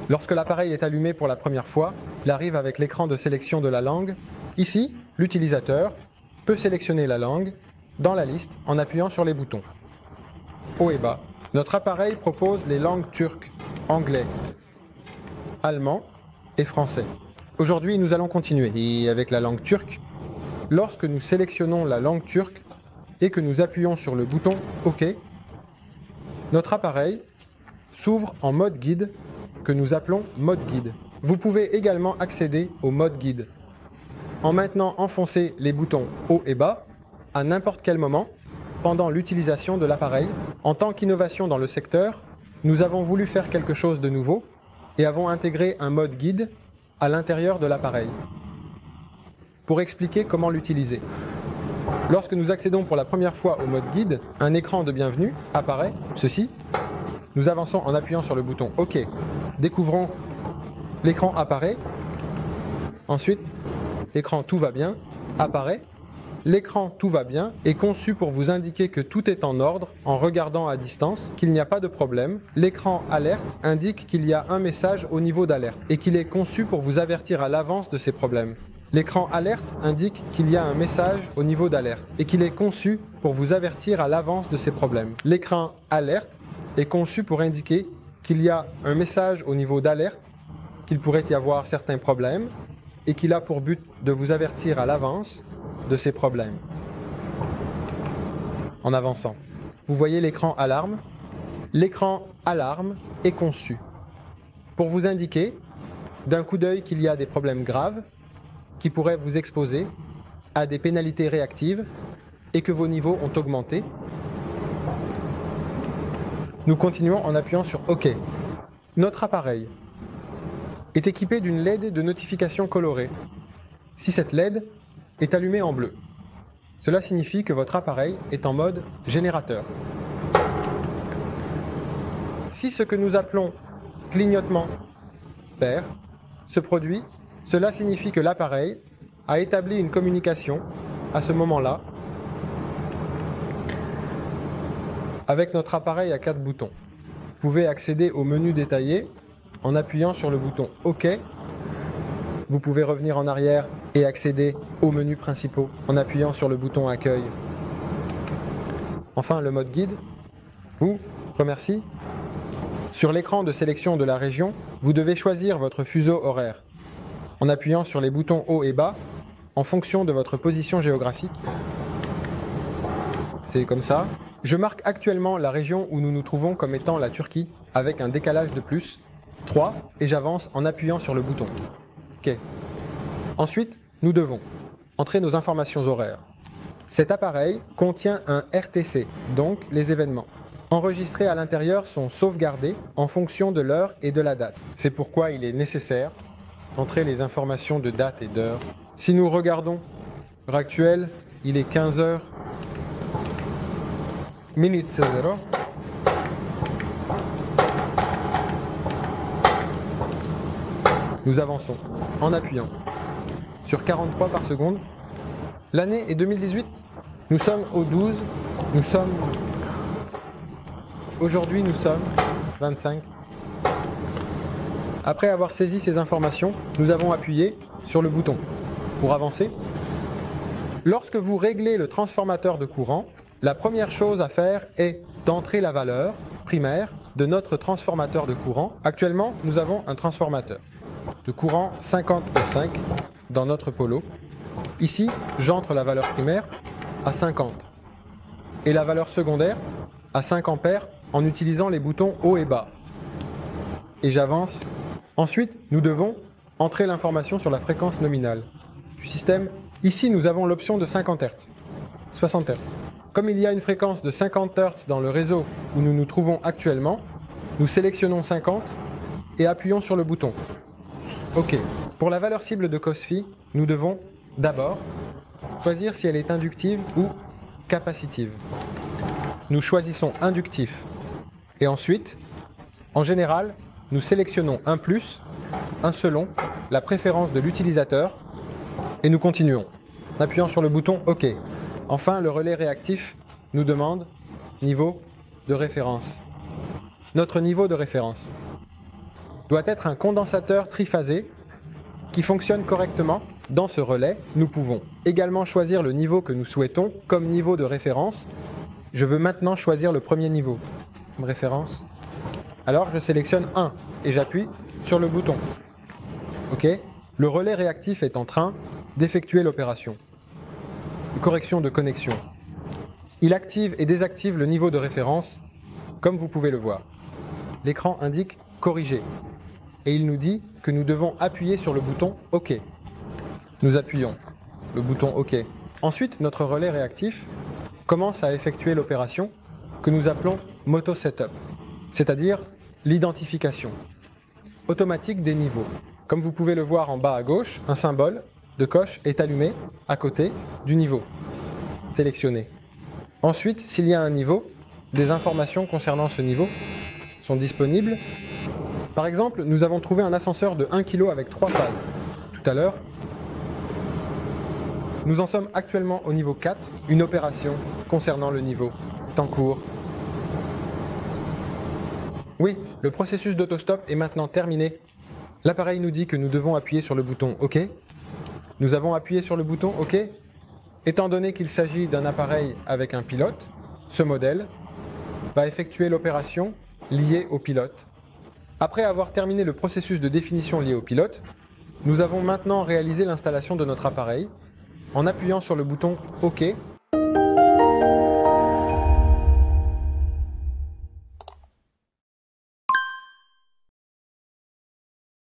Lorsque l'appareil est allumé pour la première fois, il arrive avec l'écran de sélection de la langue. Ici, l'utilisateur peut sélectionner la langue dans la liste en appuyant sur les boutons. Haut et bas. Notre appareil propose les langues turques, anglais, allemand et français. Aujourd'hui, nous allons continuer. Et avec la langue turque, lorsque nous sélectionnons la langue turque et que nous appuyons sur le bouton OK, notre appareil s'ouvre en mode guide que nous appelons mode guide. Vous pouvez également accéder au mode guide en maintenant enfoncer les boutons haut et bas à n'importe quel moment pendant l'utilisation de l'appareil. En tant qu'innovation dans le secteur, nous avons voulu faire quelque chose de nouveau et avons intégré un mode guide à l'intérieur de l'appareil. Pour expliquer comment l'utiliser. Lorsque nous accédons pour la première fois au mode guide, un écran de bienvenue apparaît, ceci. Nous avançons en appuyant sur le bouton OK. Découvrons l'écran apparaît. Ensuite, l'écran Tout va bien apparaît. L'écran Tout va bien est conçu pour vous indiquer que tout est en ordre en regardant à distance, qu'il n'y a pas de problème. L'écran Alerte indique qu'il y a un message au niveau d'alerte et qu'il est conçu pour vous avertir à l'avance de ces problèmes. L'écran Alerte indique qu'il y a un message au niveau d'alerte et qu'il est conçu pour vous avertir à l'avance de ces problèmes. L'écran Alerte est conçu pour indiquer qu'il y a un message au niveau d'alerte, qu'il pourrait y avoir certains problèmes et qu'il a pour but de vous avertir à l'avance de ces problèmes. En avançant, vous voyez l'écran Alarme. L'écran Alarme est conçu pour vous indiquer d'un coup d'œil qu'il y a des problèmes graves qui pourraient vous exposer à des pénalités réactives et que vos niveaux ont augmenté. Nous continuons en appuyant sur OK. Notre appareil est équipé d'une LED de notification colorée. Si cette LED est allumée en bleu, cela signifie que votre appareil est en mode générateur. Si ce que nous appelons clignotement pair se produit, cela signifie que l'appareil a établi une communication à ce moment-là avec notre appareil à 4 boutons. Vous pouvez accéder au menu détaillé en appuyant sur le bouton OK. Vous pouvez revenir en arrière et accéder aux menus principaux en appuyant sur le bouton Accueil. Enfin, le mode guide vous remercie. Sur l'écran de sélection de la région, vous devez choisir votre fuseau horaire en appuyant sur les boutons haut et bas en fonction de votre position géographique. C'est comme ça. Je marque actuellement la région où nous nous trouvons comme étant la Turquie avec un décalage de plus 3 et j'avance en appuyant sur le bouton. OK. Ensuite, nous devons entrer nos informations horaires. Cet appareil contient un RTC, donc les événements. Enregistrés à l'intérieur sont sauvegardés en fonction de l'heure et de la date. C'est pourquoi il est nécessaire d'entrer les informations de date et d'heure. Si nous regardons l'heure actuelle, il est 15h. Minute 0. Nous avançons en appuyant sur 43 par seconde. L'année est 2018. Nous sommes au 12. Aujourd'hui, nous sommes 25. Après avoir saisi ces informations, nous avons appuyé sur le bouton pour avancer. Lorsque vous réglez le transformateur de courant, la première chose à faire est d'entrer la valeur primaire de notre transformateur de courant. Actuellement, nous avons un transformateur de courant 50E5 dans notre polo. Ici, j'entre la valeur primaire à 50 et la valeur secondaire à 5 ampères en utilisant les boutons haut et bas. Et j'avance. Ensuite, nous devons entrer l'information sur la fréquence nominale du système. Ici, nous avons l'option de 50 Hz, 60 Hz. Comme il y a une fréquence de 50 Hz dans le réseau où nous nous trouvons actuellement, nous sélectionnons 50 et appuyons sur le bouton. OK. Pour la valeur cible de cos-phi, nous devons d'abord choisir si elle est inductive ou capacitive. Nous choisissons inductif. Et ensuite, en général, nous sélectionnons un plus, un selon la préférence de l'utilisateur et nous continuons en appuyant sur le bouton OK. Enfin, le relais réactif nous demande niveau de référence. notre niveau de référence doit être un condensateur triphasé qui fonctionne correctement. Dans ce relais, nous pouvons également choisir le niveau que nous souhaitons comme niveau de référence. Je veux maintenant choisir le premier niveau comme référence. Alors je sélectionne 1 et j'appuie sur le bouton. OK. Le relais réactif est en train d'effectuer l'opération. Correction de connexion. Il active et désactive le niveau de référence, comme vous pouvez le voir. L'écran indique « Corriger » et il nous dit que nous devons appuyer sur le bouton « OK ». Nous appuyons le bouton « OK ». Ensuite, notre relais réactif commence à effectuer l'opération que nous appelons « Moto Setup », c'est-à-dire l'identification automatique des niveaux. Comme vous pouvez le voir en bas à gauche, un symbole de coche est allumé à côté du niveau sélectionné. Ensuite, s'il y a un niveau, des informations concernant ce niveau sont disponibles. Par exemple, nous avons trouvé un ascenseur de 1 kg avec 3 phases tout à l'heure. Nous en sommes actuellement au niveau 4. Une opération concernant le niveau est en cours. Oui, le processus d'autostop est maintenant terminé. L'appareil nous dit que nous devons appuyer sur le bouton OK. Nous avons appuyé sur le bouton OK. Étant donné qu'il s'agit d'un appareil avec un pilote, ce modèle va effectuer l'opération liée au pilote. Après avoir terminé le processus de définition lié au pilote, nous avons maintenant réalisé l'installation de notre appareil. En appuyant sur le bouton OK,